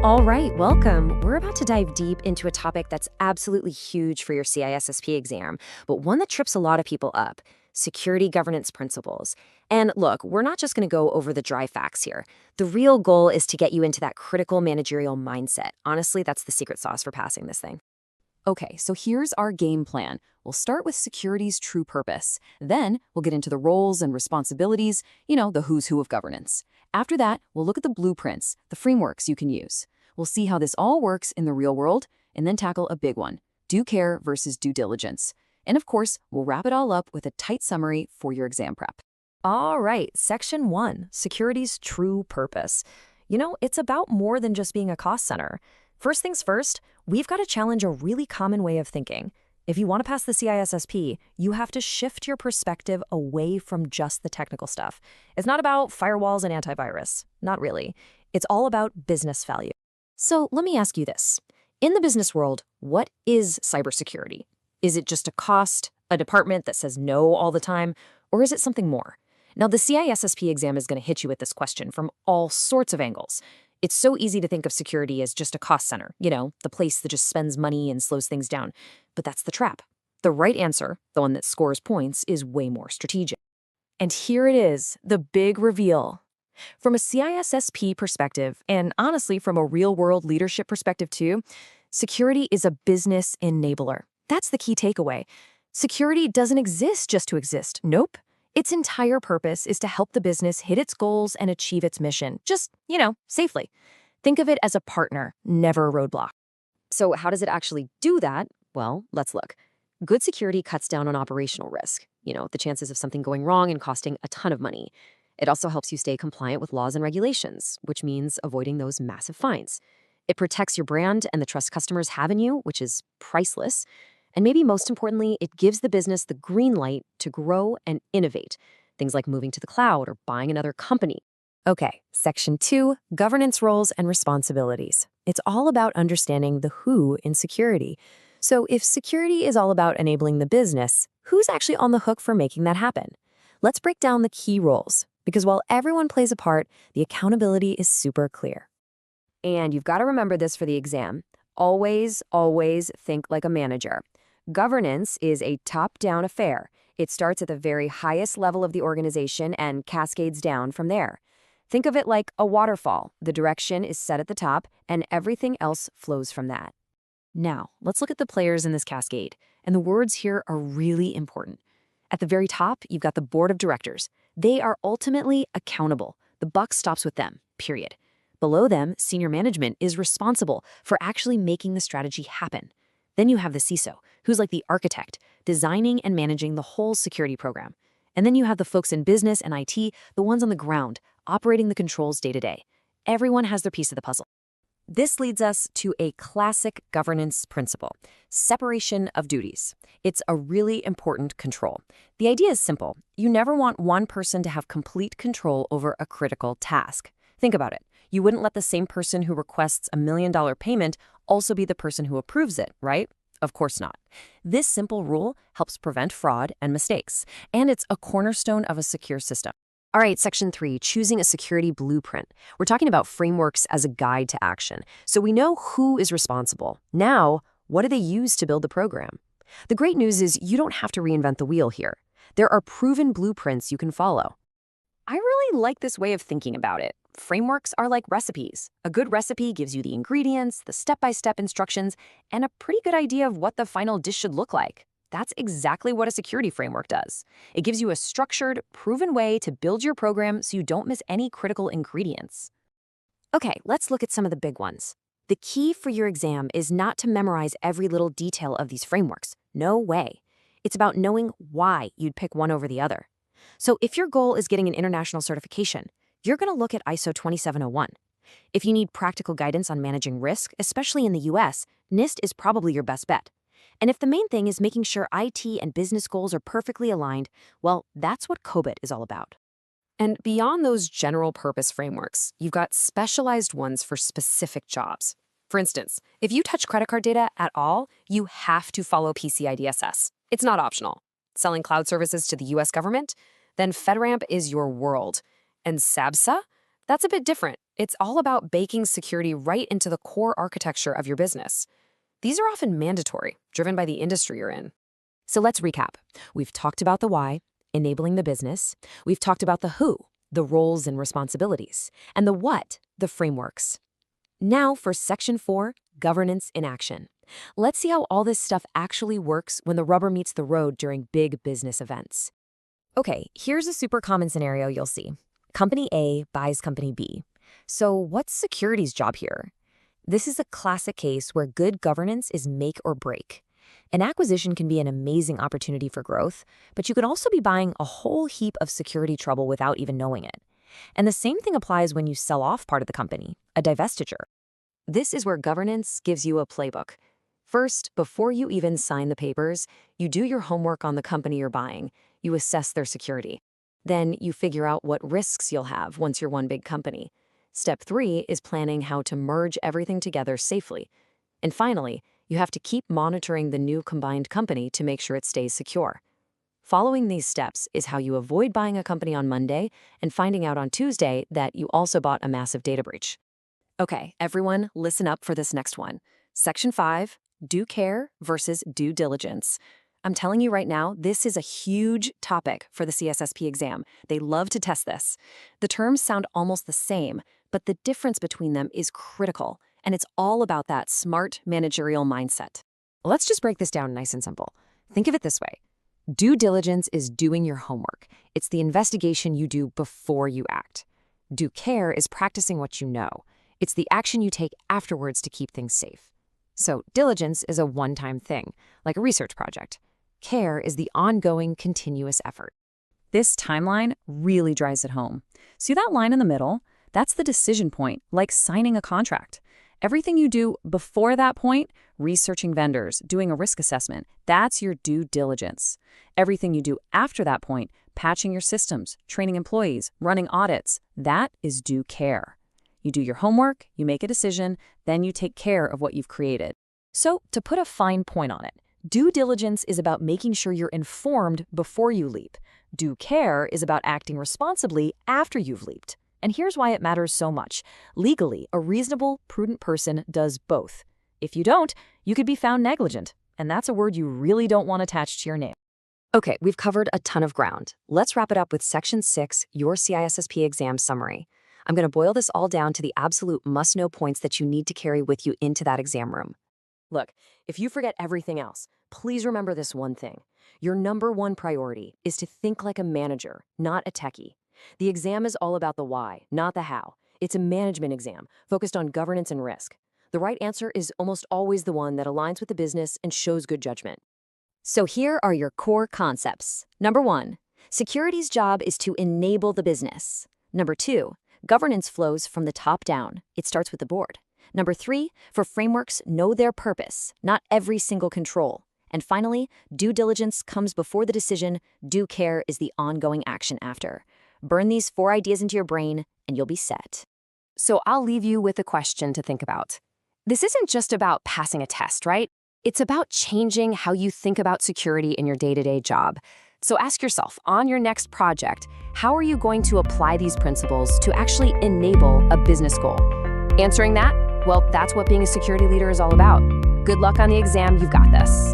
All right, welcome. We're about to dive deep into a topic that's absolutely huge for your CISSP exam, but one that trips a lot of people up: security governance principles. And look, we're not just going to go over the dry facts here. The real goal is to get you into that critical managerial mindset. Honestly, that's the secret sauce for passing this thing. Okay, so here's our game plan. We'll start with security's true purpose. Then we'll get into the roles and responsibilities, the who's who of governance. After that, we'll look at the blueprints, the frameworks you can use. We'll see how this all works in the real world, and then tackle a big one: due care versus due diligence. And of course, we'll wrap it all up with a tight summary for your exam prep. All right, Section 1, Security's True Purpose. It's about more than just being a cost center. First things first, we've got to challenge a really common way of thinking. If you want to pass the CISSP, you have to shift your perspective away from just the technical stuff. It's not about firewalls and antivirus. Not really. It's all about business value. So let me ask you this. In the business world, what is cybersecurity? Is it just a cost, a department that says no all the time, or is it something more? Now, the CISSP exam is going to hit you with this question from all sorts of angles. It's so easy to think of security as just a cost center, the place that just spends money and slows things down. But that's the trap. The right answer, the one that scores points, is way more strategic. And here it is, the big reveal. From a CISSP perspective, and honestly from a real-world leadership perspective too, security is a business enabler. That's the key takeaway. Security doesn't exist just to exist. Nope. Its entire purpose is to help the business hit its goals and achieve its mission, just, safely. Think of it as a partner, never a roadblock. So how does it actually do that? Well, let's look. Good security cuts down on operational risk, the chances of something going wrong and costing a ton of money. It also helps you stay compliant with laws and regulations, which means avoiding those massive fines. It protects your brand and the trust customers have in you, which is priceless. And maybe most importantly, it gives the business the green light to grow and innovate, things like moving to the cloud or buying another company. Okay, Section 2, Governance Roles and Responsibilities. It's all about understanding the who in security. So if security is all about enabling the business, who's actually on the hook for making that happen? Let's break down the key roles, because while everyone plays a part, the accountability is super clear. And you've got to remember this for the exam. Always, always think like a manager. Governance is a top-down affair. It starts at the very highest level of the organization and cascades down from there. Think of it like a waterfall. The direction is set at the top, and everything else flows from that. Now, let's look at the players in this cascade, and the words here are really important. At the very top, you've got the board of directors. They are ultimately accountable. The buck stops with them, period. Below them, senior management is responsible for actually making the strategy happen. Then you have the CISO, who's like the architect, designing and managing the whole security program. And then you have the folks in business and IT, the ones on the ground, operating the controls day to day. Everyone has their piece of the puzzle. This leads us to a classic governance principle: separation of duties. It's a really important control. The idea is simple. You never want one person to have complete control over a critical task. Think about it. You wouldn't let the same person who requests $1 million payment also be the person who approves it, right? Of course not. This simple rule helps prevent fraud and mistakes, and it's a cornerstone of a secure system. All right, Section 3, choosing a security blueprint. We're talking about frameworks as a guide to action. So we know who is responsible. Now, what do they use to build the program? The great news is you don't have to reinvent the wheel here. There are proven blueprints you can follow. I really like this way of thinking about it. Frameworks are like recipes. A good recipe gives you the ingredients, the step-by-step instructions, and a pretty good idea of what the final dish should look like. That's exactly what a security framework does. It gives you a structured, proven way to build your program so you don't miss any critical ingredients. Okay, let's look at some of the big ones. The key for your exam is not to memorize every little detail of these frameworks. No way. It's about knowing why you'd pick one over the other. So if your goal is getting an international certification, you're going to look at ISO 27001. If you need practical guidance on managing risk, especially in the US, NIST is probably your best bet. And if the main thing is making sure IT and business goals are perfectly aligned, well, that's what COBIT is all about. And beyond those general purpose frameworks, you've got specialized ones for specific jobs. For instance, if you touch credit card data at all, you have to follow PCI DSS. It's not optional. Selling cloud services to the US government? Then FedRAMP is your world. And SABSA? That's a bit different. It's all about baking security right into the core architecture of your business. These are often mandatory, driven by the industry you're in. So let's recap. We've talked about the why, enabling the business. We've talked about the who, the roles and responsibilities, and the what, the frameworks. Now for Section 4, governance in action. Let's see how all this stuff actually works when the rubber meets the road during big business events. Okay, here's a super common scenario you'll see. Company A buys Company B. So what's security's job here? This is a classic case where good governance is make or break. An acquisition can be an amazing opportunity for growth, but you could also be buying a whole heap of security trouble without even knowing it. And the same thing applies when you sell off part of the company, a divestiture. This is where governance gives you a playbook. First, before you even sign the papers, you do your homework on the company you're buying. You assess their security. Then you figure out what risks you'll have once you're one big company. Step 3 is planning how to merge everything together safely. And finally, you have to keep monitoring the new combined company to make sure it stays secure. Following these steps is how you avoid buying a company on Monday and finding out on Tuesday that you also bought a massive data breach. Okay, everyone, listen up for this next one. Section 5, due care versus due diligence. I'm telling you right now, this is a huge topic for the CISSP exam. They love to test this. The terms sound almost the same, but the difference between them is critical, and it's all about that smart managerial mindset. Let's just break this down nice and simple. Think of it this way. Due diligence is doing your homework. It's the investigation you do before you act. Due care is practicing what you know. It's the action you take afterwards to keep things safe. So diligence is a one-time thing, like a research project. Care is the ongoing, continuous effort. This timeline really drives it home. See that line in the middle? That's the decision point, like signing a contract. Everything you do before that point, researching vendors, doing a risk assessment, that's your due diligence. Everything you do after that point, patching your systems, training employees, running audits, that is due care. You do your homework, you make a decision, then you take care of what you've created. So, to put a fine point on it, due diligence is about making sure you're informed before you leap. Due care is about acting responsibly after you've leaped. And here's why it matters so much. Legally, a reasonable, prudent person does both. If you don't, you could be found negligent, and that's a word you really don't want attached to your name. Okay, we've covered a ton of ground. Let's wrap it up with Section 6, your CISSP exam summary. I'm going to boil this all down to the absolute must-know points that you need to carry with you into that exam room. Look, if you forget everything else, please remember this one thing. Your number one priority is to think like a manager, not a techie. The exam is all about the why, not the how. It's a management exam focused on governance and risk. The right answer is almost always the one that aligns with the business and shows good judgment. So here are your core concepts. Number 1, security's job is to enable the business. Number 2, governance flows from the top down. It starts with the board. Number 3, for frameworks, know their purpose, not every single control. And finally, due diligence comes before the decision. Due care is the ongoing action after. Burn these 4 ideas into your brain, and you'll be set. So I'll leave you with a question to think about. This isn't just about passing a test, right? It's about changing how you think about security in your day-to-day job. So ask yourself, on your next project, how are you going to apply these principles to actually enable a business goal? Answering that? Well, that's what being a security leader is all about. Good luck on the exam, you've got this.